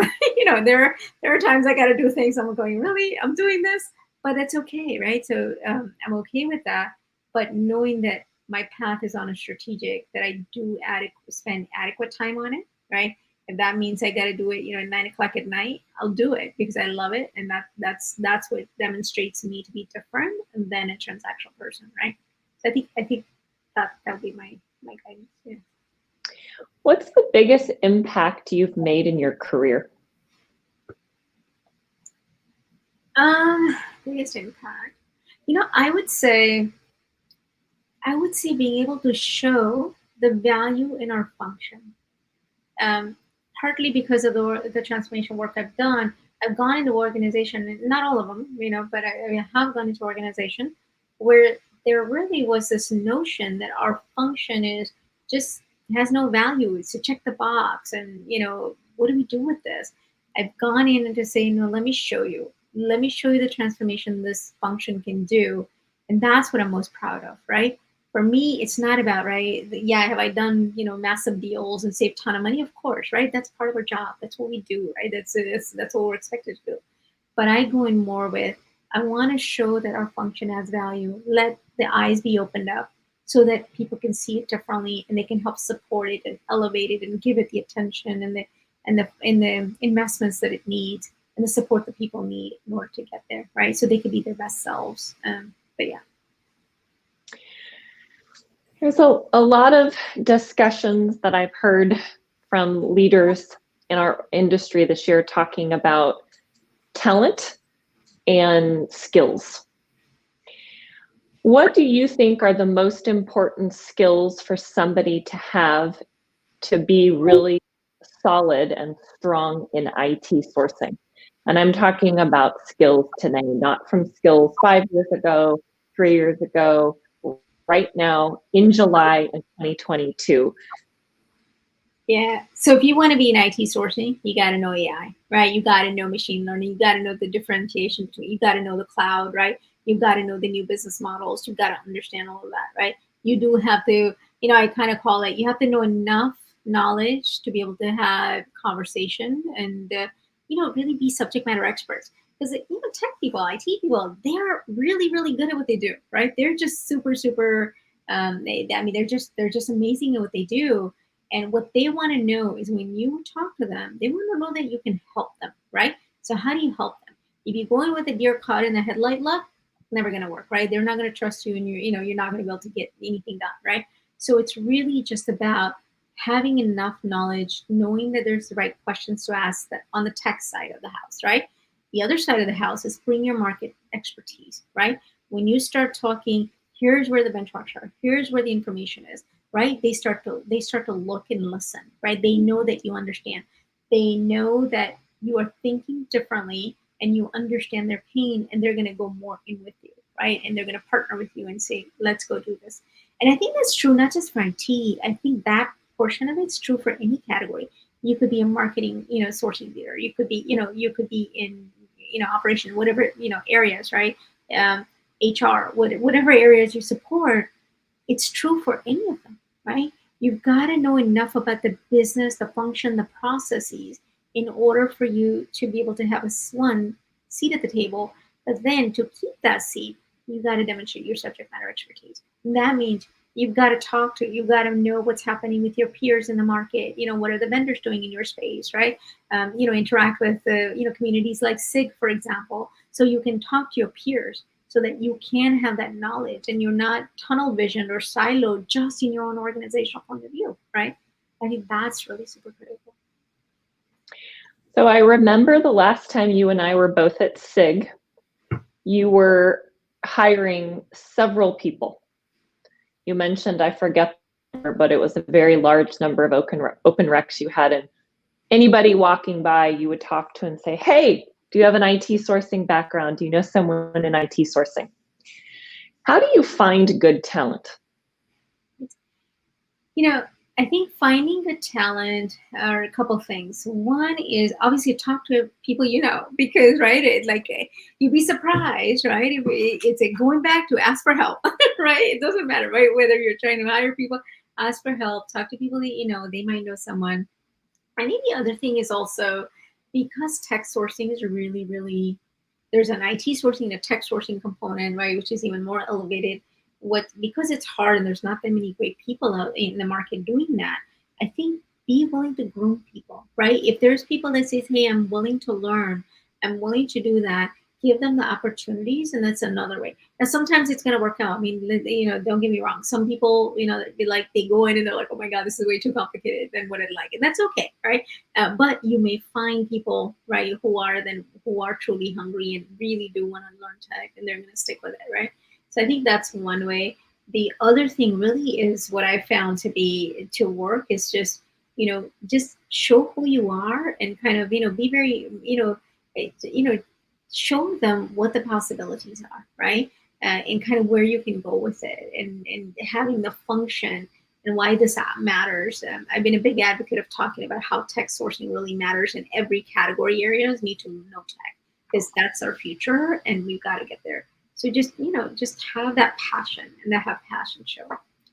there are times I got to do things. I'm going, really, I'm doing this, but that's okay, right? So I'm okay with that. But knowing that my path is on a strategic, that I do spend adequate time on it, right? If that means I got to do it, at 9 o'clock at night, I'll do it because I love it, and that's what demonstrates me to be different than a transactional person, right? So I think that would be my guidance. Yeah. What's the biggest impact you've made in your career? Biggest impact. I would say being able to show the value in our function. Um, Partly because of the transformation work I've done, I've gone into organization, not all of them, but I have gone into organization where there really was this notion that our function is just has no value. It's to check the box, and what do we do with this? I've gone in and to say, no, let me show you. Let me show you the transformation this function can do, and that's what I'm most proud of, right? For me, it's not about, right, yeah, have I done, massive deals and saved a ton of money? Of course, right? That's part of our job. That's what we do, right? That's what we're expected to do. But I go in more with, I want to show that our function has value. Let the eyes be opened up so that people can see it differently, and they can help support it and elevate it and give it the attention and the investments that it needs, and the support that people need in order to get there, right? So they can be their best selves. But yeah. There's a lot of discussions that I've heard from leaders in our industry this year talking about talent and skills. What do you think are the most important skills for somebody to have to be really solid and strong in IT sourcing? And I'm talking about skills today, not from skills 5 years ago, 3 years ago, right now in July in 2022. Yeah. So if you want to be in IT sourcing, you got to know AI, right? You got to know machine learning. You got to know the differentiation between, you got to know the cloud, right? You got to know the new business models. You got to understand all of that, right? You do have to, I kind of call it, you have to know enough knowledge to be able to have conversation and, really be subject matter experts. Because, tech people, IT people, they're really, really good at what they do, right? They're just super, super, they're just amazing at what they do. And what they want to know is, when you talk to them, they want to know that you can help them, right? So how do you help them? If you go in with a deer caught in the headlight look, never going to work, right? They're not going to trust you, and you're not going to be able to get anything done, right? So it's really just about having enough knowledge, knowing that there's the right questions to ask that on the tech side of the house, right? The other side of the house is bring your market expertise, right? When you start talking, here's where the benchmarks are, here's where the information is, right? They start to look and listen, right? They know that you understand. They know that you are thinking differently and you understand their pain, and they're going to go more in with you, right? And they're going to partner with you and say, let's go do this. And I think that's true not just for IT. I think that portion of it's true for any category. You could be a marketing, sourcing leader. You could be, you could be in, operation, whatever, areas, right? Um, HR, whatever areas you support, it's true for any of them, right? You've got to know enough about the business, the function, the processes in order for you to be able to have a one seat at the table. But then to keep that seat, you've got to demonstrate your subject matter expertise. And that means you've got to you've got to know what's happening with your peers in the market. What are the vendors doing in your space, right? Interact with communities like SIG, for example, so you can talk to your peers so that you can have that knowledge and you're not tunnel visioned or siloed just in your own organizational point of view, right? I think that's really super critical. So I remember the last time you and I were both at SIG, you were hiring several people. You mentioned, I forget, but it was a very large number of open recs you had. And anybody walking by, you would talk to and say, hey, do you have an IT sourcing background? Do you know someone in IT sourcing? How do you find good talent? I think finding good talent are a couple things. One is obviously talk to people because right, you'd be surprised, right? It's going back to ask for help, right? It doesn't matter, right? Whether you're trying to hire people, ask for help, talk to people that they might know someone. I think the other thing is also because tech sourcing is really, really, there's an IT sourcing and a tech sourcing component, right, which is even more elevated. Because it's hard and there's not that many great people out in the market doing that, I think be willing to groom people, right? If there's people that says, hey, I'm willing to learn, I'm willing to do that, give them the opportunities, and that's another way. Now, sometimes it's going to work out. I mean, don't get me wrong. Some people, they go in and they're like, oh my God, this is way too complicated than what I'd like. And that's okay, right? But you may find people, right, who are truly hungry and really do want to learn tech, and they're going to stick with it, right? So I think that's one way. The other thing really is what I found to work is just, just show who you are and kind of, be very, show them what the possibilities are, right? And kind of where you can go with it, and having the function and why this app matters. I've been a big advocate of talking about how tech sourcing really matters in every category. Areas need to know tech because that's our future and we've got to get there. So just have that passion and have passion show.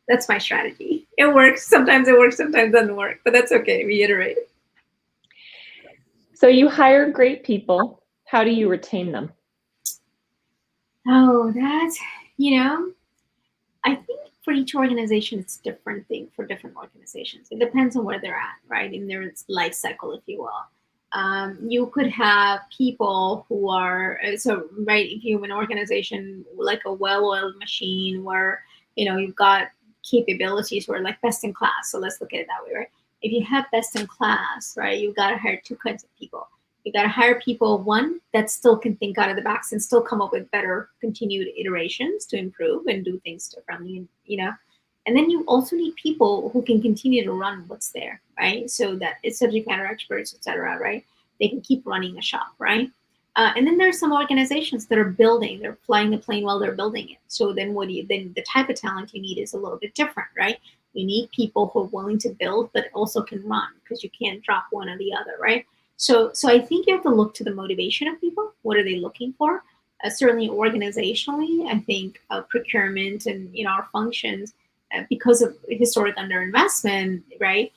That's my strategy. It works. Sometimes it works, sometimes it doesn't work, but that's okay. Reiterate. So you hire great people. How do you retain them? Oh, that's, I think for each organization, it's a different thing for different organizations. It depends on where they're at, right? In their life cycle, if you will. You could have people who are, right, if you have an organization like a well-oiled machine where, you've got capabilities where like best in class. So let's look at it that way, right? If you have best in class, right, you've got to hire two kinds of people. You got to hire people, one, that still can think out of the box and still come up with better continued iterations to improve and do things differently, and then you also need people who can continue to run what's there, right? So that it's subject matter experts, et cetera, right? They can keep running the shop, right? And then there's some organizations that are building, they're flying the plane while they're building it. So then then the type of talent you need is a little bit different, right? You need people who are willing to build, but also can run because you can't drop one or the other, right? So I think you have to look to the motivation of people. What are they looking for? Certainly organizationally, I think procurement and our functions, because of historic underinvestment, right?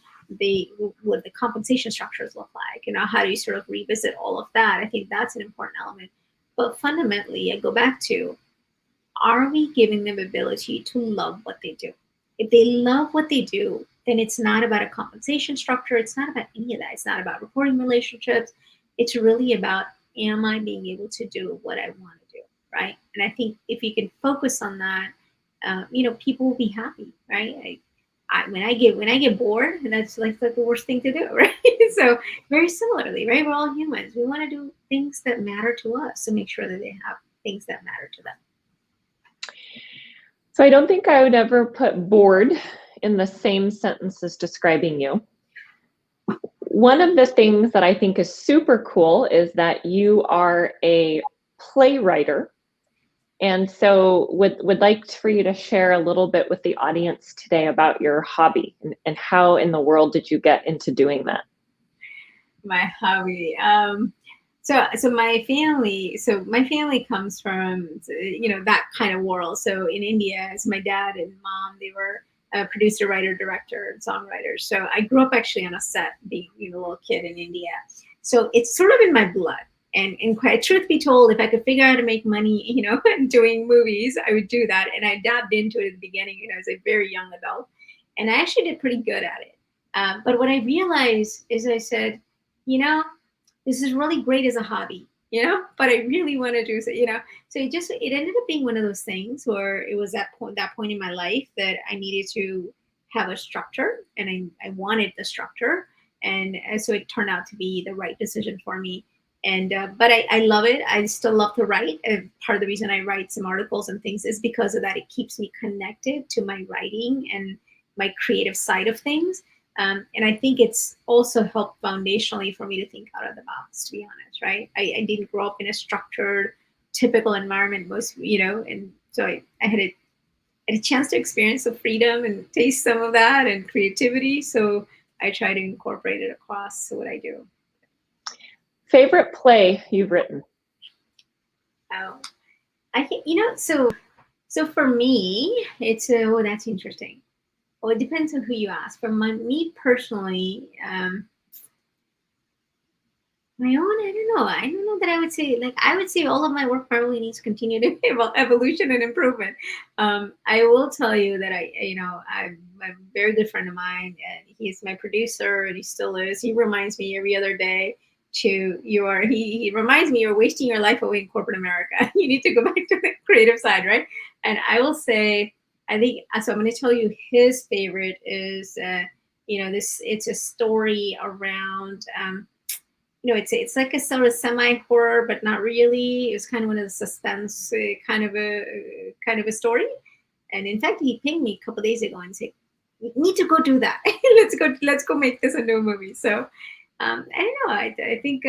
What the compensation structures look like, how do you sort of revisit all of that? I think that's an important element. But fundamentally, I go back to, are we giving them ability to love what they do? If they love what they do, then it's not about a compensation structure. It's not about any of that. It's not about reporting relationships. It's really about, am I being able to do what I want to do, right? And I think if you can focus on that, people will be happy, right? when I get bored, and that's like the worst thing to do, right? So very similarly, right? We're all humans. We want to do things that matter to us, so make sure that they have things that matter to them. So I don't think I would ever put bored in the same sentence as describing you. One of the things that I think is super cool is that you are a playwright. And so would like for you to share a little bit with the audience today about your hobby and how in the world did you get into doing that? My hobby. So my family comes from, that kind of world. So in India, it's my dad and mom, they were a producer, writer, director, and songwriters. So I grew up actually on a set, being a little kid in India. So it's sort of in my blood. And quite truth be told, if I could figure out how to make money, doing movies, I would do that. And I dabbed into it at the beginning, as a very young adult, and I actually did pretty good at it. But what I realized is, I said, this is really great as a hobby, but I really want to do so, So it ended up being one of those things where it was that point in my life that I needed to have a structure, and I wanted the structure. And so it turned out to be the right decision for me. And but I love it. I still love to write. And part of the reason I write some articles and things is because of that. It keeps me connected to my writing and my creative side of things. And I think it's also helped foundationally for me to think out of the box, to be honest, right? I didn't grow up in a structured, typical environment, and so I had a chance to experience the freedom and taste some of that and creativity. So I try to incorporate it across what I do. Favorite play you've written? Oh, I think, so for me, it's, that's interesting. Well, it depends on who you ask. For me personally, my own, I don't know. I don't know that I would say, I would say all of my work probably needs continued evolution and improvement. I will tell you that I'm a very good friend of mine, and he's my producer, and he still is. He reminds me every other day he reminds me, you're wasting your life away in corporate America. You need to go back to the creative side, right? And I will say, I think, so I'm going to tell you his favorite is, it's a story around, it's like a sort of semi-horror, but not really. It was kind of one of the suspense kind of a story. And in fact, he pinged me a couple of days ago and said, "We need to go do that. let's go make this a new movie." So I don't know. I think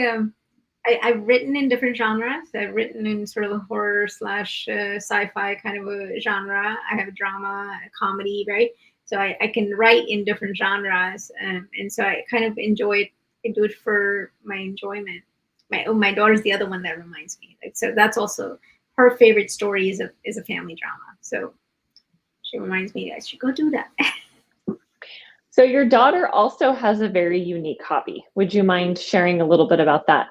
I've written in different genres. I've written in sort of a horror / sci-fi kind of a genre. I have a drama, a comedy, right? So I can write in different genres, and so I kind of enjoy it. I do it for my enjoyment. My daughter's the other one that reminds me. So that's also her favorite story is a family drama. So she reminds me I should go do that. So your daughter also has a very unique hobby. Would you mind sharing a little bit about that?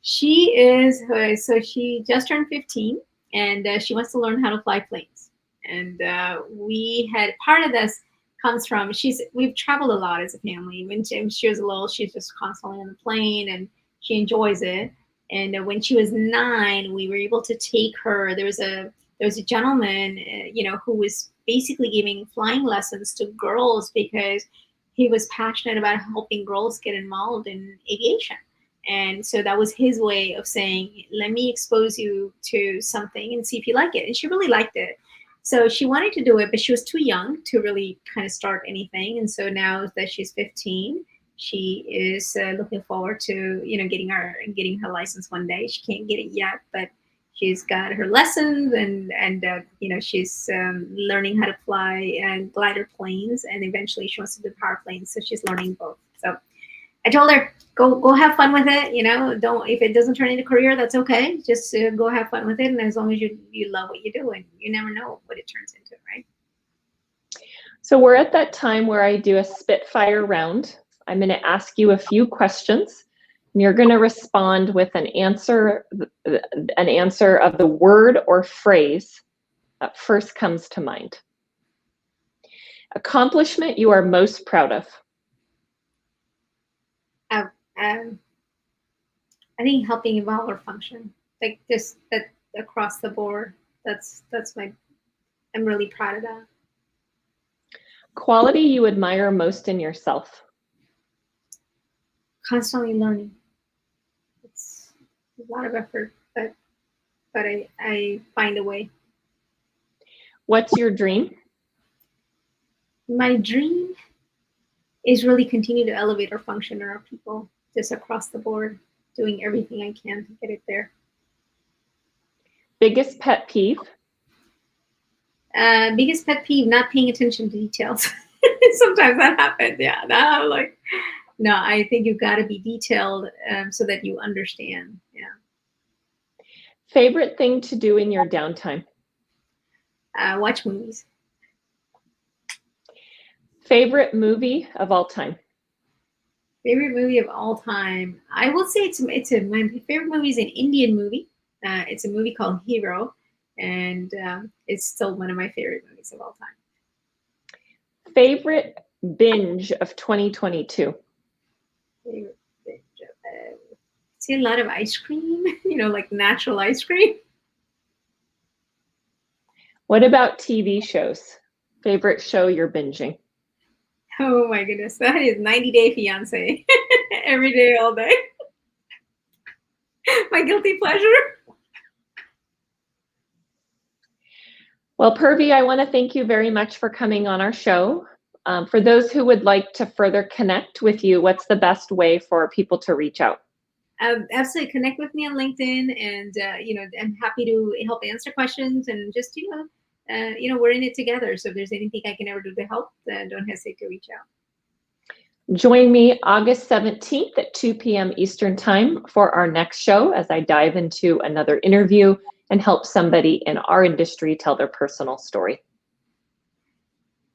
She is, so she just turned 15, and she wants to learn how to fly planes. And we had, part of this comes from, we've traveled a lot as a family. When she was little, she's just constantly on the plane, and she enjoys it. And when she was 9, we were able to take her. There was a gentleman, who was basically giving flying lessons to girls because he was passionate about helping girls get involved in aviation. And so that was his way of saying, let me expose you to something and see if you like it. And she really liked it. So she wanted to do it, but she was too young to really kind of start anything. And so now that she's 15, she is looking forward to, getting her license one day. She can't get it yet, but she's got her lessons, and she's learning how to fly glider planes, and eventually she wants to do power planes. So she's learning both. So I told her, go have fun with it. Don't, if it doesn't turn into a career, that's okay. Just go have fun with it, and as long as you love what you do, and you never know what it turns into, right? So we're at that time where I do a Spitfire round. I'm going to ask you a few questions, and you're going to respond with an answer of the word or phrase that first comes to mind. Accomplishment you are most proud of. I think helping evolve or function, like just that across the board. I'm really proud of that. Quality you admire most in yourself. Constantly learning. It's a lot of effort, but I find a way. What's your dream? My dream is really continue to elevate our function and our people just across the board, doing everything I can to get it there. Biggest pet peeve? Biggest pet peeve, not paying attention to details. Sometimes that happens. Yeah, no, like, no, I think you've got to be detailed so that you understand. Yeah. Favorite thing to do in your downtime? Watch movies. Favorite movie of all time? Favorite movie of all time? I will say my favorite movie is an Indian movie. It's a movie called Hero, and it's still one of my favorite movies of all time. Favorite binge of 2022? Favorite binge of, see a lot of ice cream, like natural ice cream. What about TV shows? Favorite show you're binging? Oh my goodness, that is 90 Day Fiance. Every day, all day. My guilty pleasure. Well, Purvee, I want to thank you very much for coming on our show. For those who would like to further connect with you, what's the best way for people to reach out? Absolutely, connect with me on LinkedIn, and I'm happy to help answer questions, and just we're in it together. So if there's anything I can ever do to help, then don't hesitate to reach out. Join me August 17th at 2 p.m. Eastern Time for our next show as I dive into another interview and help somebody in our industry tell their personal story.